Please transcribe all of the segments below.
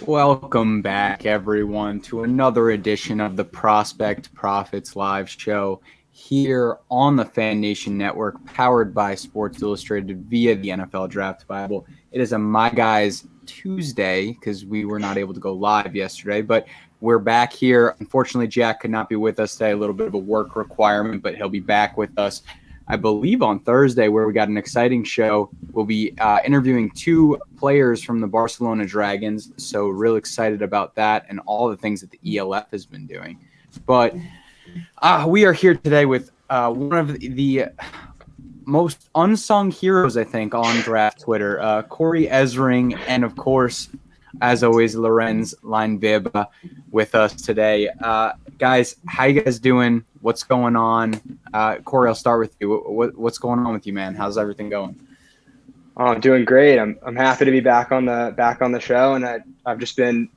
Welcome back, everyone, to another edition of the Prospect Profits Live show here on the Fan Nation Network, powered by Sports Illustrated via the NFL Draft Bible. It is a My Guys Tuesday because we were not able to go live yesterday, but we're back here. Unfortunately, Jack could not be with us today, a little bit of a work requirement, but he'll be back with us, I believe, on Thursday, where we got an exciting show. We'll be interviewing two players from the Barcelona Dragons, so real excited about that and all the things that the ELF has been doing. But we are here today with one of the most unsung heroes, I think, on draft Twitter, Cory Ezring, and of course, as always, Lorenz Leinvib with us today. Guys, how you guys doing? What's going on? Cory, I'll start with you. What's going on with you, man? How's everything going? Oh, I'm doing great. I'm happy to be back on the show, and I've just been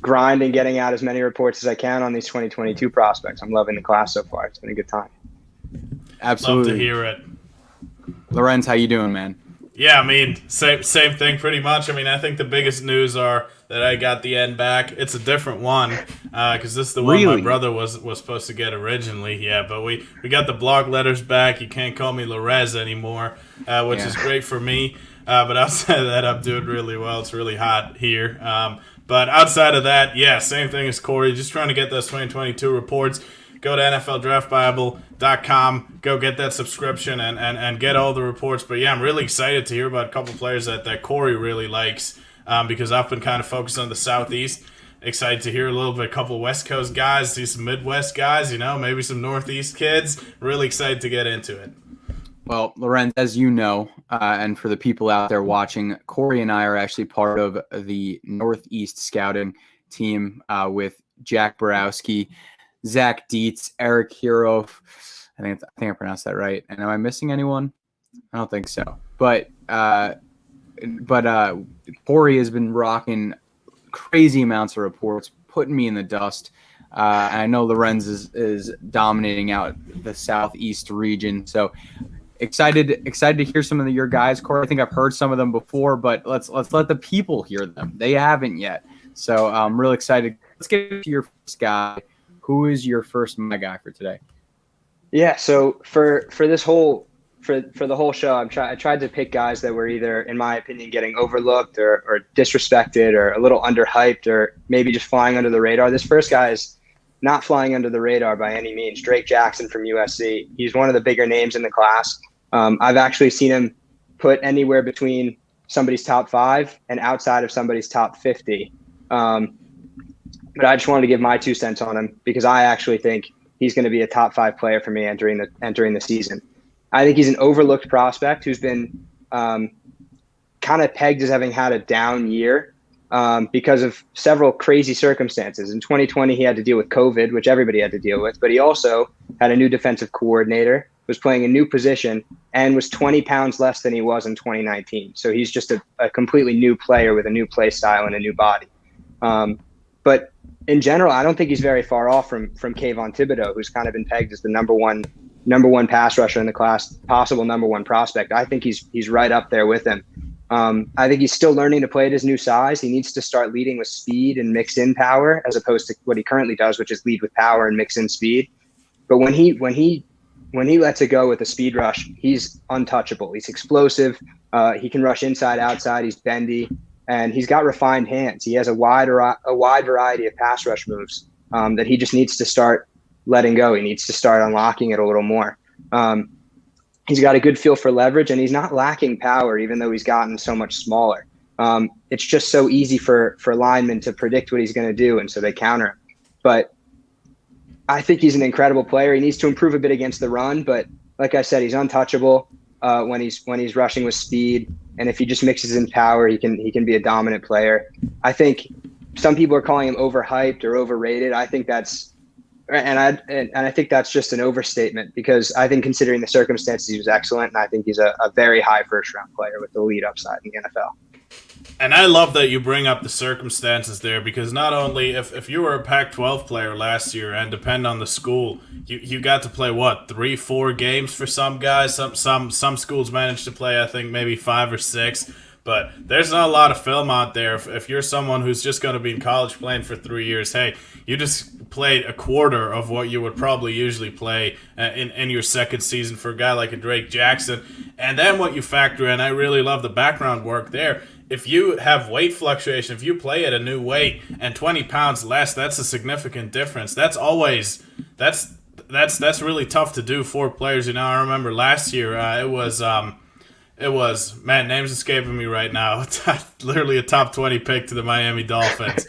grinding, getting out as many reports as I can on these 2022 prospects. I'm loving the class so far. It's been a good time. Absolutely. Love to hear it. Lorenz, how you doing, man? Yeah, I mean, same thing pretty much. I mean, I think the biggest news are that I got the end back. It's a different one because this is the one my brother was supposed to get originally. Yeah, but we got the blog letters back. You can't call me Lorez anymore, which is great for me. But outside of that, I'm doing really well. It's really hot here. But outside of that, yeah, same thing as Cory. Just trying to get those 2022 reports. Go to NFLDraftBible.com. Go get that subscription and get all the reports. But, yeah, I'm really excited to hear about a couple players that Cory really likes because I've been kind of focused on the Southeast. Excited to hear a little bit, a couple West Coast guys, see some Midwest guys, maybe some Northeast kids. Really excited to get into it. Well, Lorenz, as you know, and for the people out there watching, Cory and I are actually part of the Northeast scouting team with Jack Borowski, Zach Dietz, Eric Hiroff. I think I pronounced that right. And am I missing anyone? I don't think so. But Cory has been rocking crazy amounts of reports, putting me in the dust. And I know Lorenz is dominating out the Southeast region. So excited to hear some of your guys, Cory. I think I've heard some of them before, but let's let the people hear them. They haven't yet. So I'm really excited. Let's get to your first guy. Who is your first My Guy for today? Yeah, so for this whole for the whole show, I tried to pick guys that were either, in my opinion, getting overlooked or disrespected or a little underhyped or maybe just flying under the radar. This first guy is not flying under the radar by any means. Drake Jackson from USC. He's one of the bigger names in the class. I've actually seen him put anywhere between somebody's top 5 and outside of somebody's top 50. But I just wanted to give my 2 cents on him because I actually think he's going to be a top 5 player for me entering the season. I think he's an overlooked prospect who's been kind of pegged as having had a down year because of several crazy circumstances. In 2020, he had to deal with COVID, which everybody had to deal with, but he also had a new defensive coordinator, was playing a new position, and was 20 pounds less than he was in 2019. So he's just a completely new player with a new play style and a new body. But in general, I don't think he's very far off from Kayvon Thibodeau, who's kind of been pegged as the number one pass rusher in the class, possible number 1 prospect. I think he's right up there with him. I think he's still learning to play at his new size. He needs to start leading with speed and mix in power, as opposed to what he currently does, which is lead with power and mix in speed. But when he lets it go with a speed rush, he's untouchable. He's explosive. He can rush inside, outside. He's bendy. And he's got refined hands. He has a wide variety of pass rush moves that he just needs to start letting go. He needs to start unlocking it a little more. He's got a good feel for leverage, and he's not lacking power, even though he's gotten so much smaller. It's just so easy for linemen to predict what he's going to do, and so they counter him. But I think he's an incredible player. He needs to improve a bit against the run, but like I said, he's untouchable when he's rushing with speed. And if he just mixes in power, he can be a dominant player. I think some people are calling him overhyped or overrated. I think that's I think that's just an overstatement because I think considering the circumstances, he was excellent, and I think he's a very high first-round player with the elite upside in the NFL. And I love that you bring up the circumstances there because not only if you were a Pac-12 player last year and depend on the school, you got to play 3-4 games for some guys. Some schools managed to play I think maybe 5 or 6. But there's not a lot of film out there. If you're someone who's just going to be in college playing for 3 years, hey, you just played a quarter of what you would probably usually play in your second season for a guy like a Drake Jackson. And then what you factor in, I really love the background work there. If you have weight fluctuation, if you play at a new weight and 20 pounds less, that's a significant difference. That's really tough to do for players. I remember last year it was man, name's escaping me right now. Literally a top 20 pick to the Miami Dolphins.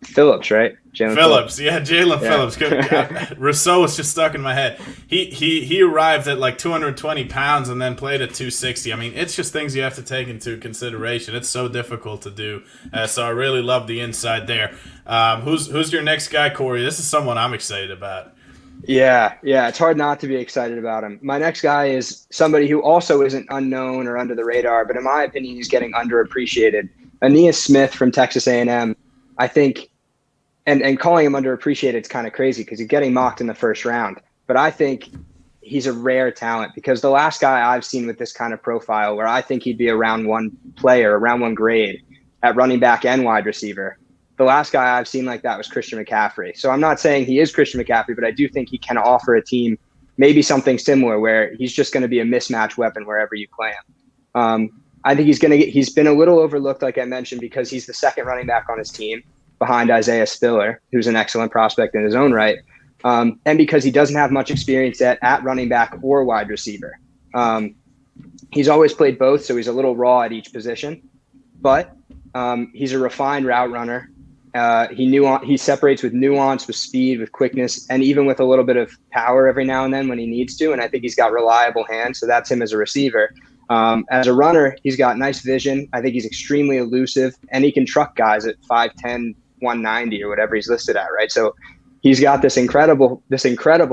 Phillips, right? Jalen Phillips. Yeah, Jalen Phillips. Rousseau was just stuck in my head. He arrived at like 220 pounds and then played at 260. I mean, it's just things you have to take into consideration. It's so difficult to do. So I really love the inside there. Who's your next guy, Cory? This is someone I'm excited about. Yeah, it's hard not to be excited about him. My next guy is somebody who also isn't unknown or under the radar, but in my opinion, he's getting underappreciated. Aeneas Smith from Texas A&M. I think, and calling him underappreciated is kind of crazy because he's getting mocked in the first round. But I think he's a rare talent because the last guy I've seen with this kind of profile where I think he'd be a round one player, a round one grade at running back and wide receiver, the last guy I've seen like that was Christian McCaffrey. So I'm not saying he is Christian McCaffrey, but I do think he can offer a team maybe something similar where he's just going to be a mismatch weapon wherever you play him. I think he's been a little overlooked, like I mentioned, because he's the second running back on his team behind Isaiah Spiller, who's an excellent prospect in his own right. And because he doesn't have much experience at running back or wide receiver. He's always played both, so he's a little raw at each position, but he's a refined route runner. He separates with nuance, with speed, with quickness, and even with a little bit of power every now and then when he needs to. And I think he's got reliable hands, so that's him as a receiver. As a runner, he's got nice vision. I think he's extremely elusive, and he can truck guys at 5'10", 190 or whatever he's listed at, right? So he's got this incredible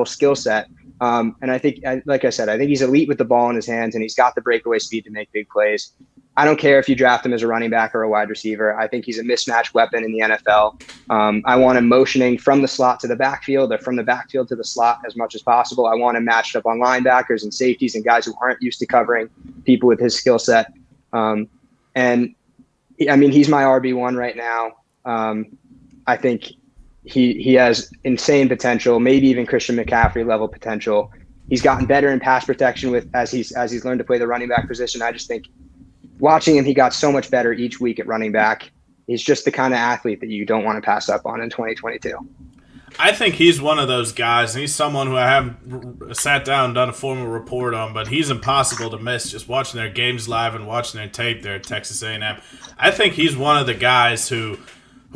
skill set. And I think, like I said, I think he's elite with the ball in his hands, and he's got the breakaway speed to make big plays. I don't care if you draft him as a running back or a wide receiver. I think he's a mismatch weapon in the NFL. I want him motioning from the slot to the backfield or from the backfield to the slot as much as possible. I want him matched up on linebackers and safeties and guys who aren't used to covering people with his skill set. And I mean, he's my RB1 right now. I think he has insane potential, maybe even Christian McCaffrey level potential. He's gotten better in pass protection as he's learned to play the running back position. I just think watching him, he got so much better each week at running back. He's just the kind of athlete that you don't want to pass up on in 2022. I think he's one of those guys, and he's someone who I haven't sat down and done a formal report on, but he's impossible to miss just watching their games live and watching their tape there at Texas A&M. I think he's one of the guys who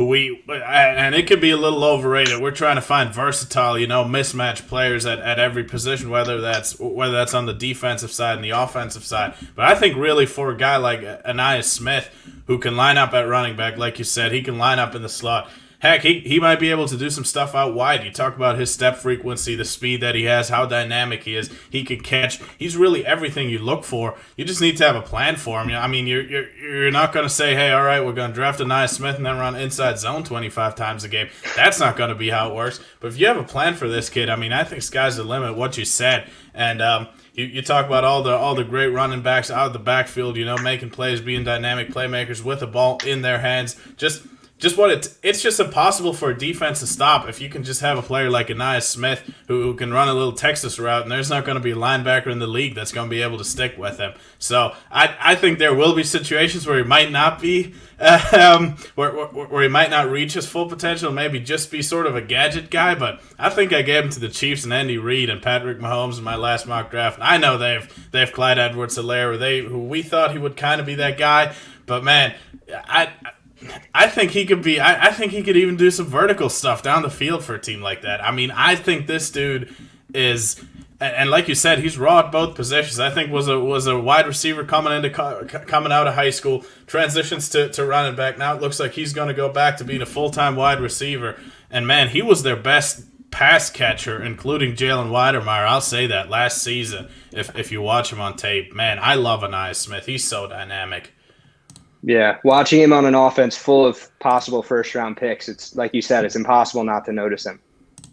and it could be a little overrated. We're trying to find versatile, mismatch players at every position, whether that's on the defensive side and the offensive side. But I think really for a guy like Aeneas Smith, who can line up at running back, like you said, he can line up in the slot. Heck, he might be able to do some stuff out wide. You talk about his step frequency, the speed that he has, how dynamic he is. He can catch. He's really everything you look for. You just need to have a plan for him. I mean, you're not going to say, hey, all right, we're going to draft Aeneas Smith and then run inside zone 25 times a game. That's not going to be how it works. But if you have a plan for this kid, I mean, I think sky's the limit, what you said. And you talk about all the great running backs out of the backfield, making plays, being dynamic playmakers with the ball in their hands. It's just impossible for a defense to stop if you can just have a player like Aeneas Smith who can run a little Texas route, and there's not going to be a linebacker in the league that's going to be able to stick with him. So I think there will be situations where he might not be where he might not reach his full potential, maybe just be sort of a gadget guy. But I think I gave him to the Chiefs and Andy Reid and Patrick Mahomes in my last mock draft. And I know they have Clyde Edwards-Helaire, who we thought he would kind of be that guy, but man, I think he could be. I think he could even do some vertical stuff down the field for a team like that. I mean, I think this dude is, and like you said, he's raw at both positions. I think was a wide receiver coming out of high school, transitions to running back. Now it looks like he's going to go back to being a full-time wide receiver. And man, he was their best pass catcher, including Jalen Weidermeyer. I'll say that last season. If you watch him on tape, man, I love Aeneas Smith. He's so dynamic. Yeah, watching him on an offense full of possible first-round picks, it's like you said, it's impossible not to notice him.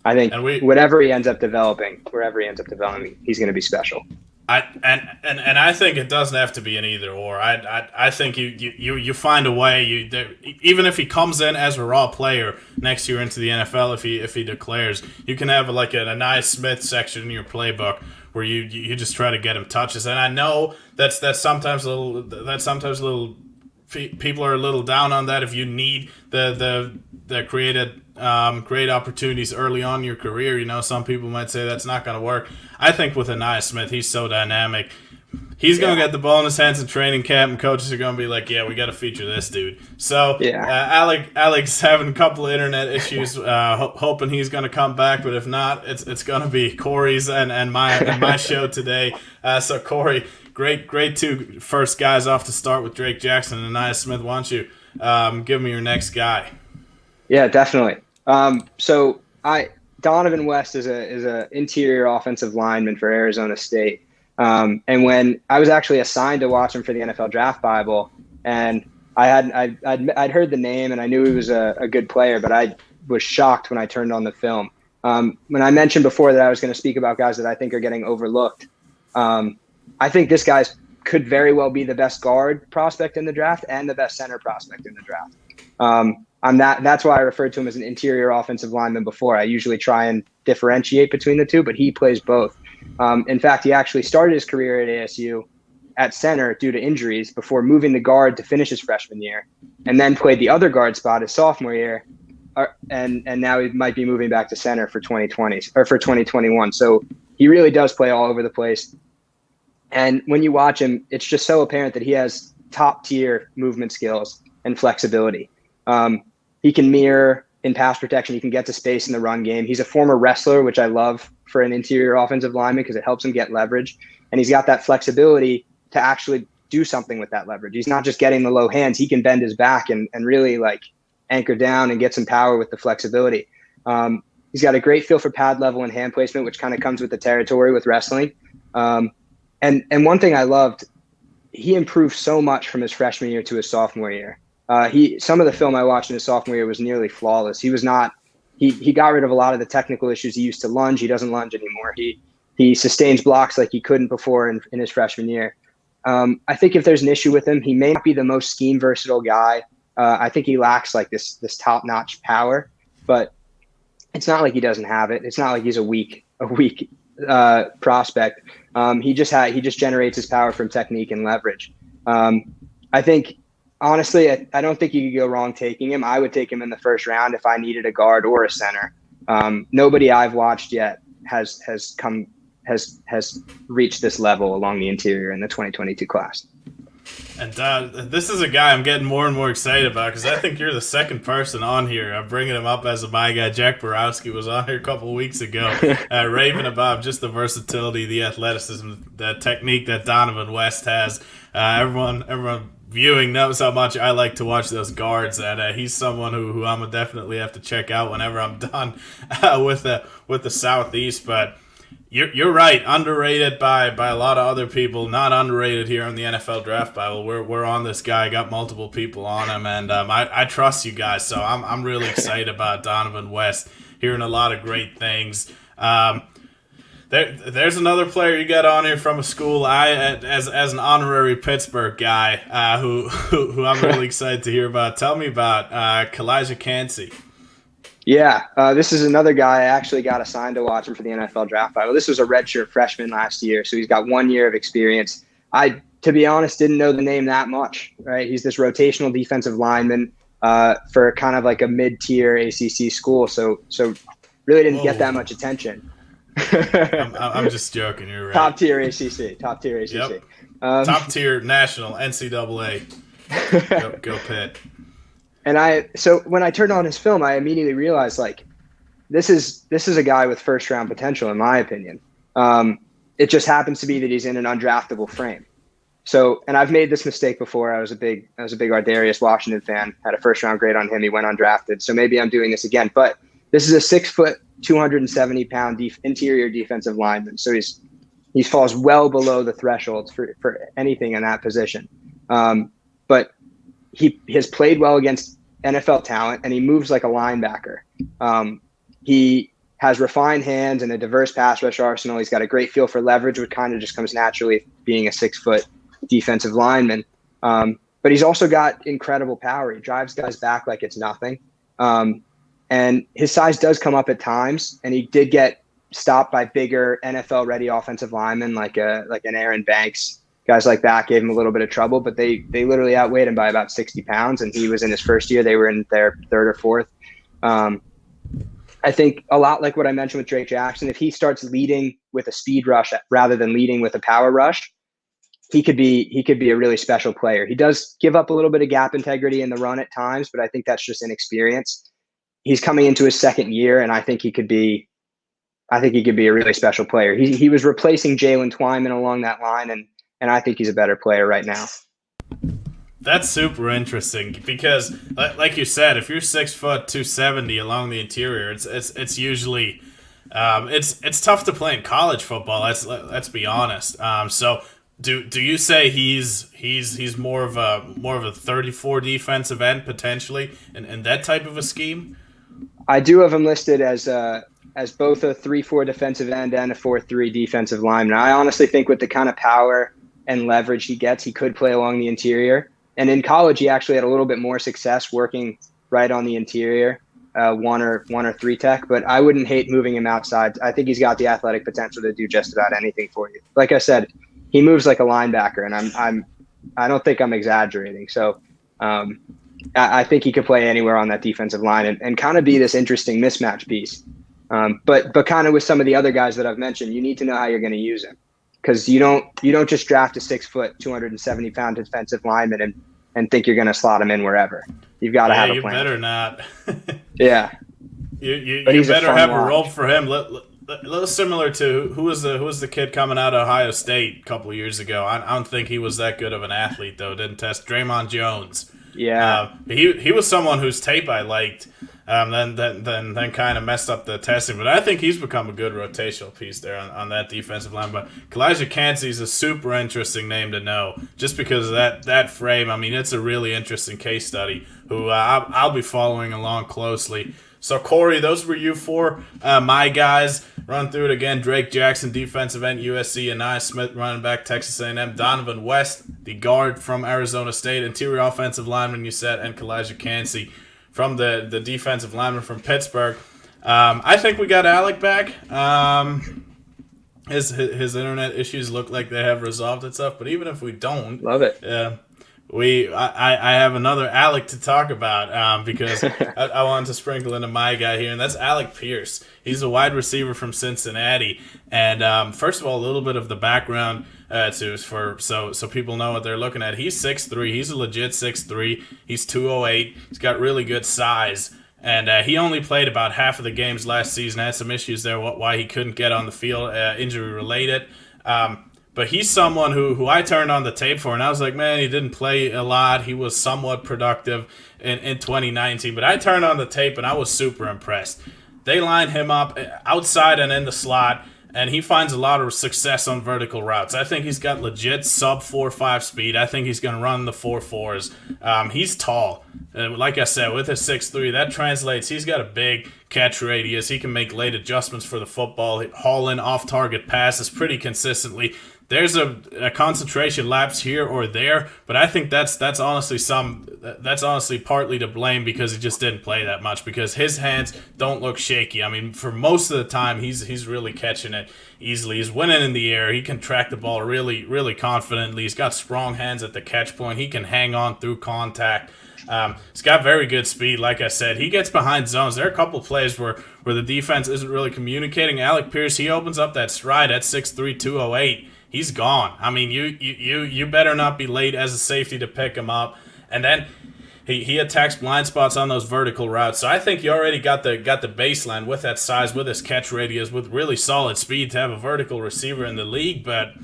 I think wherever he ends up developing, he's going to be special. I think it doesn't have to be an either or. I think you find a way. Even if he comes in as a raw player next year into the NFL, if he declares, you can have like a Nice Smith section in your playbook where you just try to get him touches. And I know that's sometimes a little people are a little down on that. If you need the create opportunities early on in your career, some people might say that's not going to work. I think with Anaya Smith, he's so dynamic. He's going to get the ball in his hands in training camp, and coaches are going to be like, yeah, we got to feature this dude. So Alex having a couple of internet issues, hoping he's going to come back, but if not, it's going to be Cory's and my show today. So Cory, great two first guys off to start with Drake Jackson and Anaya Smith. Why don't you give me your next guy? Yeah, definitely. Donovan West is a interior offensive lineman for Arizona State. And when I was actually assigned to watch him for the NFL Draft Bible, and I'd heard the name and I knew he was a good player, but I was shocked when I turned on the film. When I mentioned before that I was going to speak about guys that I think are getting overlooked, I think this guy could very well be the best guard prospect in the draft and the best center prospect in the draft. That's why I referred to him as an interior offensive lineman before. I usually try and differentiate between the two, but he plays both. In fact, he actually started his career at ASU at center due to injuries before moving to guard to finish his freshman year, and then played the other guard spot his sophomore year, and now he might be moving back to center for 2020 or for 2021. So he really does play all over the place. And when you watch him, it's just so apparent that he has top tier movement skills and flexibility. He can mirror in pass protection. He can get to space in the run game. He's a former wrestler, which I love for an interior offensive lineman because it helps him get leverage. And he's got that flexibility to actually do something with that leverage. He's not just getting the low hands. He can bend his back and really like anchor down and get some power with the flexibility. He's got a great feel for pad level and hand placement, which kind of comes with the territory with wrestling. And one thing I loved, he improved so much from his freshman year to his sophomore year. Some of the film I watched in his sophomore year was nearly flawless. He got rid of a lot of the technical issues. He used to lunge. He doesn't lunge anymore. He sustains blocks like he couldn't before in his freshman year. I think if there's an issue with him, he may not be the most scheme versatile guy. I think he lacks like this top notch power, but it's not like he doesn't have it. It's not like he's a weak prospect. He just generates his power from technique and leverage. I think, honestly, I don't think you could go wrong taking him. I would take him in the first round if I needed a guard or a center. Nobody I've watched yet has reached this level along the interior in the 2022 class. And this is a guy I'm getting more and more excited about because I think you're the second person on here. I'm bringing him up as my guy. Jack Borowski was on here a couple of weeks ago, raving about just the versatility, the athleticism, the technique that Donovan West has. Everyone viewing knows how much I like to watch those guards, and he's someone who I'm gonna definitely have to check out whenever I'm done with the Southeast. But you're right, underrated by a lot of other people, not underrated here on the NFL Draft Bible. We're on this guy, got multiple people on him, and I trust you guys, so I'm really excited about Donovan West. Hearing a lot of great things. There's another player you got on here from a school as an honorary Pittsburgh guy who I'm really excited to hear about. Tell me about Kalijah Cansey. Yeah, this is another guy I actually got assigned to watch him for the NFL Draft Bible. This was a redshirt freshman last year, so he's got 1 year of experience. I, to be honest, didn't know the name that much. Right, he's this rotational defensive lineman for kind of like a mid-tier ACC school, so really didn't get that much attention. I'm just joking. You're right. Top tier ACC. Yep. Top tier national NCAA. Go Pitt. And so when I turned on his film, I immediately realized like this is a guy with first round potential in my opinion. It just happens to be that he's in an undraftable frame. So, and I've made this mistake before. I was a big Ardarius Washington fan. Had a first round grade on him. He went undrafted. So maybe I'm doing this again. But this is a 6 foot, 270 pound interior defensive lineman. So he falls well below the thresholds for anything in that position. But he has played well against NFL talent, and he moves like a linebacker. He has refined hands and a diverse pass rush arsenal. He's got a great feel for leverage, which kind of just comes naturally being a 6-foot defensive lineman. But he's also got incredible power. He drives guys back like it's nothing. And his size does come up at times, and he did get stopped by bigger NFL-ready offensive linemen like an Aaron Banks. Guys like that gave him a little bit of trouble, but they literally outweighed him by about 60 pounds, and he was in his first year. They were in their third or fourth. I think a lot like what I mentioned with Drake Jackson, if he starts leading with a speed rush rather than leading with a power rush, he could be a really special player. He does give up a little bit of gap integrity in the run at times, but I think that's just inexperience. He's coming into his second year, and I think he could be a really special player. He was replacing Jalen Twyman along that line, and I think he's a better player right now. That's super interesting because, like you said, if you're 6 foot 270 along the interior, it's usually it's tough to play in college football. Let's be honest. So do you say he's more of a 34 defensive end potentially in that type of a scheme? I do have him listed as both a 3-4 defensive end and a 4-3 defensive lineman. I honestly think with the kind of power and leverage he gets, he could play along the interior. And in college, he actually had a little bit more success working right on the interior, 1 or 3 tech. But I wouldn't hate moving him outside. I think he's got the athletic potential to do just about anything for you. Like I said, he moves like a linebacker, and I don't think I'm exaggerating. So I think he could play anywhere on that defensive line and kind of be this interesting mismatch piece. But kind of with some of the other guys that I've mentioned, you need to know how you're going to use him. Because you don't just draft a 6 foot, 270 pound defensive lineman and think you're going to slot him in wherever. You've got to have a plan. You better not. Yeah. You better have a role for him. A little similar to who was the kid coming out of Ohio State a couple of years ago. I don't think he was that good of an athlete though. Didn't test. Draymond Jones. Yeah. He was someone whose tape I liked. Then kind of messed up the testing. But I think he's become a good rotational piece there on that defensive line. But Kalijah Kancey is a super interesting name to know just because of that frame. I mean, it's a really interesting case study who I'll be following along closely. So, Cory, those were you four. My guys, run through it again. Drake Jackson, defensive end, USC. Anai Smith, running back, Texas A&M. Donovan West, the guard from Arizona State. Interior offensive lineman, you said, and Kalijah Kancey from the defensive lineman from Pittsburgh. I think we got Alec back. His internet issues look like they have resolved itself, but even if we don't, love it. I have another Alec to talk about because I wanted to sprinkle into my guy here, and that's Alec Pierce. He's a wide receiver from Cincinnati, and first of all, a little bit of the background so people know what they're looking at. He's 6'3". He's a legit 6'3". He's 208. He's got really good size, and he only played about half of the games last season. Had some issues there, why he couldn't get on the field, injury related. But he's someone who I turned on the tape for, and I was like, man, he didn't play a lot. He was somewhat productive in 2019. But I turned on the tape, and I was super impressed. They line him up outside and in the slot, and he finds a lot of success on vertical routes. I think he's got legit sub 4.5 speed. I think he's going to run the 4.4s. He's tall. Like I said, with his 6'3", that translates. He's got a big catch radius. He can make late adjustments for the football, haul in off-target passes pretty consistently. There's a concentration lapse here or there, but I think that's honestly partly to blame because he just didn't play that much because his hands don't look shaky. I mean, for most of the time, he's really catching it easily. He's winning in the air. He can track the ball really, really confidently. He's got strong hands at the catch point. He can hang on through contact. He's got very good speed, like I said. He gets behind zones. There are a couple plays where the defense isn't really communicating. Alec Pierce, he opens up that stride at 6'3", 208. He's gone. I mean, you better not be late as a safety to pick him up. And then he attacks blind spots on those vertical routes. So I think you already got the baseline with that size, with his catch radius, with really solid speed to have a vertical receiver in the league. But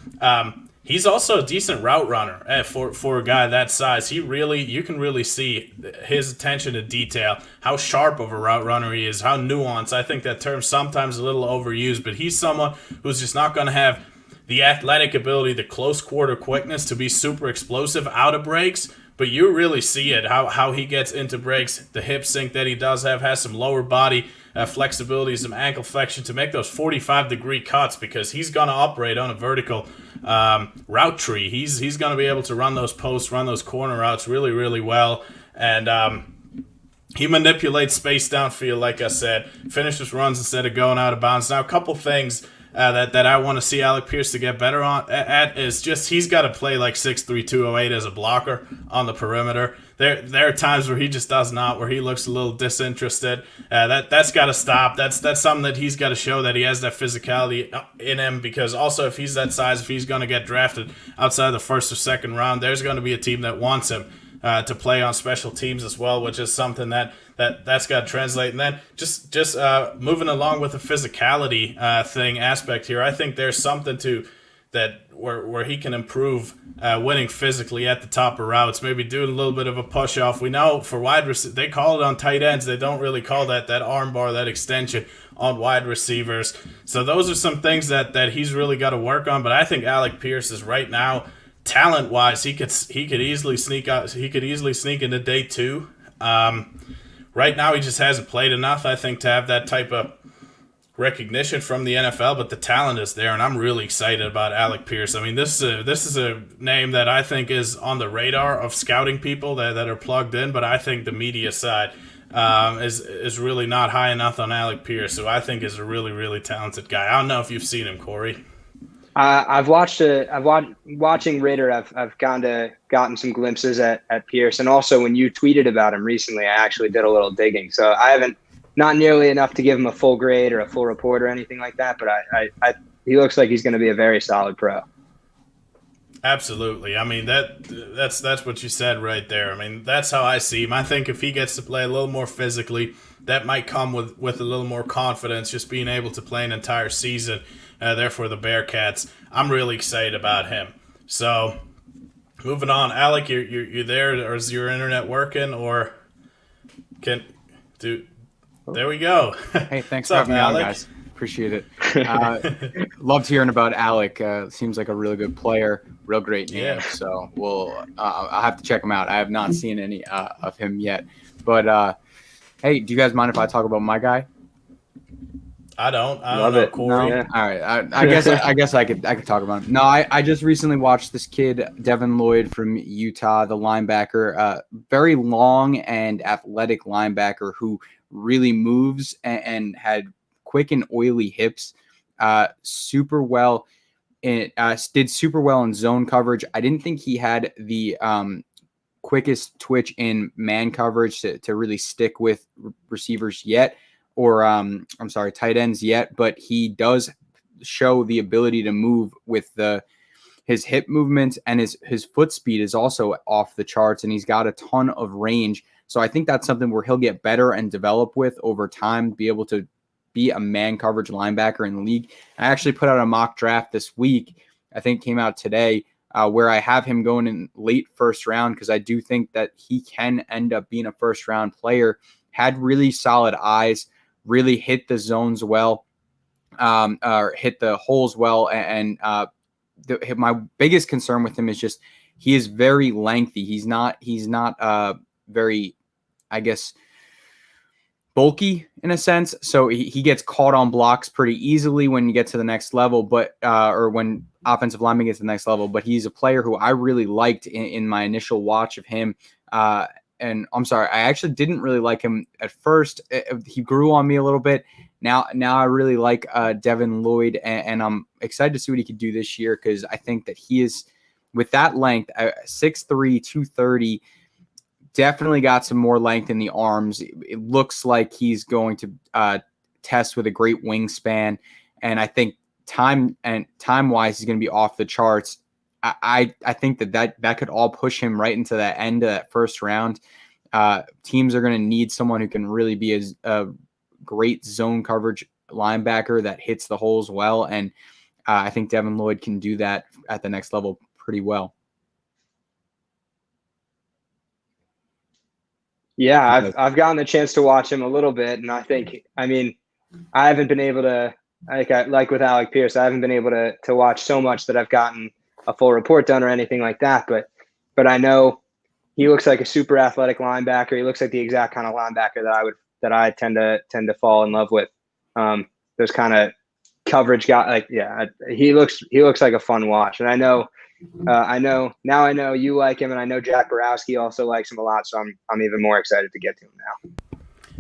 he's also a decent route runner for a guy that size. You can really see his attention to detail, how sharp of a route runner he is, how nuanced. I think that term's sometimes a little overused, but he's someone who's just not going to have the athletic ability, the close quarter quickness to be super explosive out of breaks, but you really see it, how he gets into breaks, the hip sync that he does have, has some lower body flexibility, some ankle flexion to make those 45-degree cuts, because he's going to operate on a vertical route tree. He's going to be able to run those posts, run those corner routes really, really well. And he manipulates space downfield, like I said, finishes runs instead of going out of bounds. Now, a couple things that I want to see Alec Pierce to get better at is just he's got to play like 6'3", 208 as a blocker on the perimeter. There are times where he just does not, where he looks a little disinterested. That's got to stop. That's something that he's got to show, that he has that physicality in him, because also if he's that size, if he's going to get drafted outside the first or second round, there's going to be a team that wants him to play on special teams as well, which is something that's got to translate. And then just moving along with the physicality aspect here, I think there's something to that where he can improve winning physically at the top of routes, maybe doing a little bit of a push off. We know for wide receivers, they call it on tight ends. They don't really call that arm bar, that extension on wide receivers. So those are some things that he's really got to work on. But I think Alec Pierce is right now, talent-wise, he could easily sneak out. He could easily sneak into day 2. Right now, he just hasn't played enough, I think, to have that type of recognition from the NFL. But the talent is there, and I'm really excited about Alec Pierce. I mean, this is a name that I think is on the radar of scouting people that are plugged in. But I think the media side is really not high enough on Alec Pierce, who I think is a really, really talented guy. I don't know if you've seen him, Corey. Watching Ritter. I've gotten some glimpses at Pierce, and also when you tweeted about him recently, I actually did a little digging. So I haven't, not nearly enough to give him a full grade or a full report or anything like that, but he looks like he's going to be a very solid pro. Absolutely. I mean, that's what you said right there. I mean, that's how I see him. I think if he gets to play a little more physically, that might come with a little more confidence, just being able to play an entire season. Therefore, the Bearcats, I'm really excited about him. So, moving on, Alec, you're there, or is your internet working, or there we go. Hey, thanks for having me on, guys. Appreciate it. Loved hearing about Alec. Seems like a really good player, real great name. Yeah. So I'll have to check him out. I have not seen any of him yet. But hey, do you guys mind if I talk about my guy? I don't know, Corey. No? Yeah. All right. I guess I could talk about him. No, I just recently watched this kid, Devin Lloyd from Utah, the linebacker, very long and athletic linebacker who really moves and had quick and oily hips, super well. It did super well in zone coverage. I didn't think he had the quickest twitch in man coverage to really stick with receivers yet, or tight ends yet, but he does show the ability to move with his hip movements, and his foot speed is also off the charts, and he's got a ton of range. So I think that's something where he'll get better and develop with over time, be able to be a man coverage linebacker in the league. I actually put out a mock draft this week, I think came out today, where I have him going in late first round, because I do think that he can end up being a first round player. Had really solid eyes, really hit the zones well, or hit the holes well. And my biggest concern with him is just he is very lengthy. He's not very, I guess, bulky in a sense. So he gets caught on blocks pretty easily when you get to the next level, or when offensive lineman gets to the next level. But he's a player who I really liked in my initial watch of him. And I'm sorry, I actually didn't really like him at first. He grew on me a little bit. Now I really like Devin Lloyd, and I'm excited to see what he could do this year, because I think that he is, with that length, 6'3", 230, definitely got some more length in the arms. It looks like he's going to test with a great wingspan, and I think time-wise, he's going to be off the charts. I think that could all push him right into that end of that first round. Teams are going to need someone who can really be a great zone coverage linebacker that hits the holes well, and I think Devin Lloyd can do that at the next level pretty well. Yeah, I've gotten the chance to watch him a little bit, and I haven't been able to, like with Alec Pierce, I haven't been able to watch so much that I've gotten a full report done or anything like that. But I know he looks like a super athletic linebacker. He looks like the exact kind of linebacker that that I tend to fall in love with. Those kind of coverage guy, he looks like a fun watch. And I know you like him, and I know Jack Borowski also likes him a lot. So I'm even more excited to get to him now.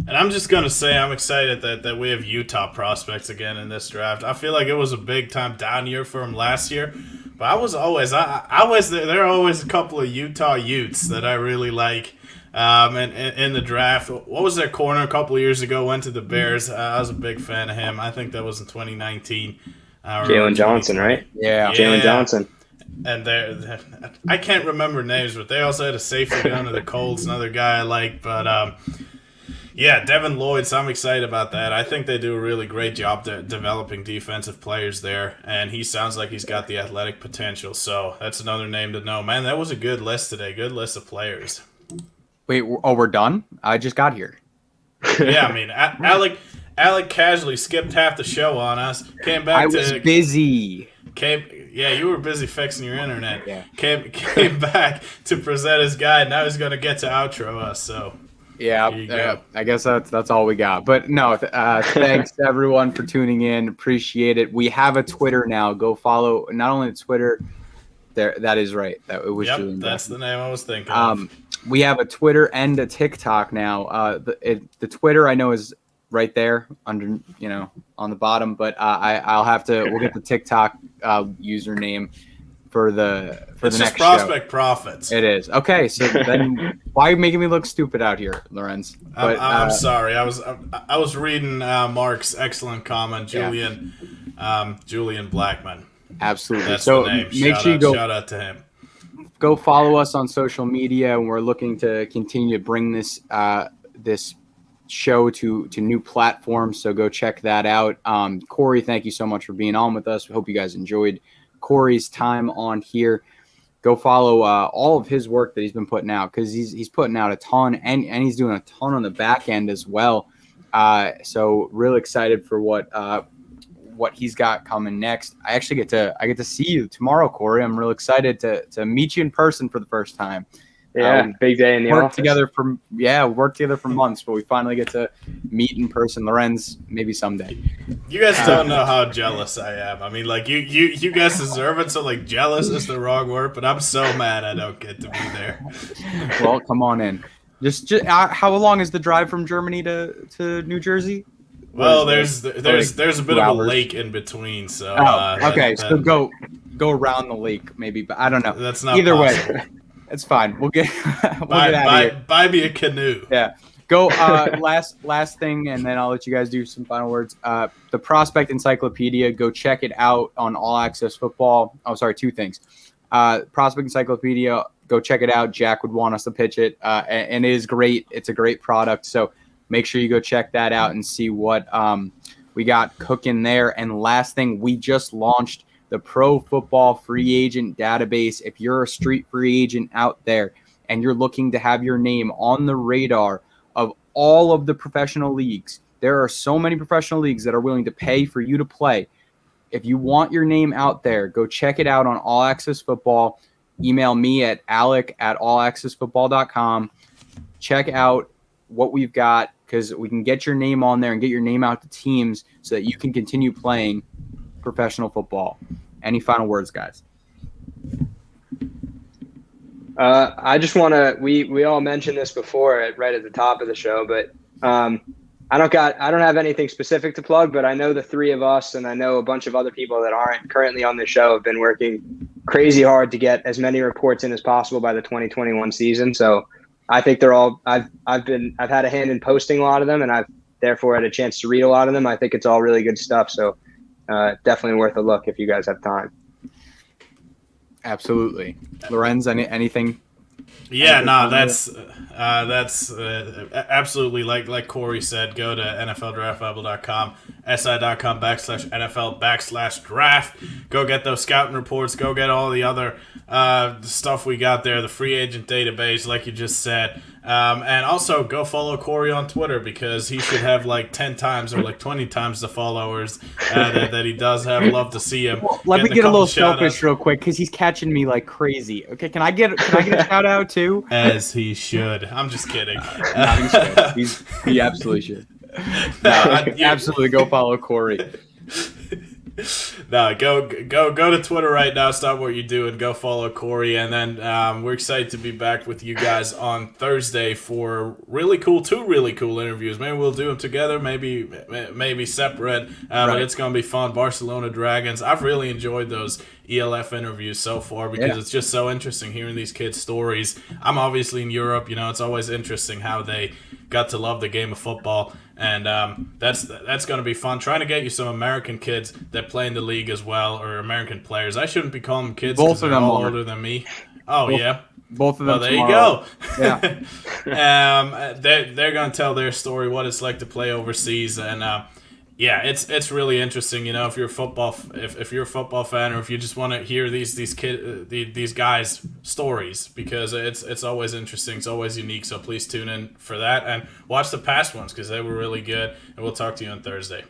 And I'm just going to say I'm excited that we have Utah prospects again in this draft. I feel like it was a big-time down year for him last year. But I was always there are always a couple of Utah Utes that I really like in the draft. What was their corner a couple of years ago? Went to the Bears. I was a big fan of him. I think that was in 2019. Jalen Johnson, right? Yeah. Jalen Johnson. And I can't remember names, but they also had a safety down to the Colts, another guy I like. But yeah, Devin Lloyd, so I'm excited about that. I think they do a really great job developing defensive players there, and he sounds like he's got the athletic potential. So that's another name to know. Man, that was a good list today. Good list of players. Wait, we're done? I just got here. Yeah, I mean, Alec casually skipped half the show on us. Came back. I was busy. Yeah, you were busy fixing your internet. Yeah. Came back to present his guide. Now he's going to get to outro us. So. Yeah, I guess that's all we got. But no, thanks to everyone for tuning in. Appreciate it. We have a Twitter now. Go follow not only the Twitter. There, that is right. That it was. Yep, Julian that's Bethany. the name I was thinking of. We have a Twitter and a TikTok now. The Twitter I know is right there under on the bottom, but we'll get the TikTok username for the next Prospect show. Profits. It is. Okay, so then why are you making me look stupid out here, Lorenz? But, I'm sorry. I was reading Mark's excellent comment, Julian Blackman. Absolutely. That's so the name. Make sure you go. Shout out to him. Go follow us on social media, and we're looking to continue to bring this show to new platforms. So go check that out. Cory, thank you so much for being on with us. We hope you guys enjoyed Cory's time on here. Go follow all of his work that he's been putting out, because he's putting out a ton, and he's doing a ton on the back end as well. So really excited for what he's got coming next. I actually get to see you tomorrow, Cory. I'm real excited to meet you in person for the first time. Yeah, big day in the office. Worked together for months, but we finally get to meet in person. Lorenz, maybe someday. You guys don't know how jealous I am. I mean, like you guys deserve it. So like, jealous is the wrong word, but I'm so mad I don't get to be there. Well, come on in. Just how long is the drive from Germany to New Jersey? Well, there's a bit of a lake in between. So so go around the lake maybe, but I don't know. That's not either possible. way. It's fine. We'll get out of here. Buy me a canoe. Yeah. Go last thing, and then I'll let you guys do some final words. The Prospect Encyclopedia, go check it out on All Access Football. Oh, sorry, two things. Prospect Encyclopedia, go check it out. Jack would want us to pitch it, and it is great. It's a great product, so make sure you go check that out and see what we got cooking there. And last thing, we just launched the Pro Football Free Agent Database. If you're a street free agent out there and you're looking to have your name on the radar of all of the professional leagues, there are so many professional leagues that are willing to pay for you to play. If you want your name out there, go check it out on All Access Football. Email me at alec@allaccessfootball.com. Check out what we've got, because we can get your name on there and get your name out to teams so that you can continue playing professional football. Any final words, guys? I just want to. We all mentioned this before, right at the top of the show, but I don't have anything specific to plug. But I know the three of us, and I know a bunch of other people that aren't currently on the show, have been working crazy hard to get as many reports in as possible by the 2021 season. So I think they're all. I've had a hand in posting a lot of them, and I've therefore had a chance to read a lot of them. I think it's all really good stuff. So definitely worth a look if you guys have time. Absolutely. Lorenz, anything? Yeah, no, that's absolutely like Cory said. Go to NFLDraftBible.com si.com/NFL/draft. Go get those scouting reports. Go get all the other stuff we got there, the free agent database, like you just said. And also go follow Cory on Twitter, because he should have like 10 times or like 20 times the followers that he does have. Love to see him. Well, let me get a little selfish real quick, because he's catching me like crazy. Okay, can I get a shout out too? As he should. I'm just kidding. He absolutely should. No, absolutely go follow Cory. No, go to Twitter right now. Stop what you do and go follow Cory. And then we're excited to be back with you guys on Thursday for two really cool interviews. Maybe we'll do them together, maybe separate. But it's going to be fun. Barcelona Dragons. I've really enjoyed those ELF interviews so far, because it's just so interesting hearing these kids' stories. I'm obviously in Europe. It's always interesting how they got to love the game of football. And that's going to be fun. Trying to get you some American kids that play in the league as well, or American players. I shouldn't be calling them kids because they're all older than me. Oh, Both of them. Well, there tomorrow. You go. Yeah. They're going to tell their story, what it's like to play overseas, and it's really interesting. If you're a football fan, or if you just want to hear these guys' stories, because it's always interesting, it's always unique. So please tune in for that and watch the past ones, because they were really good. And we'll talk to you on Thursday.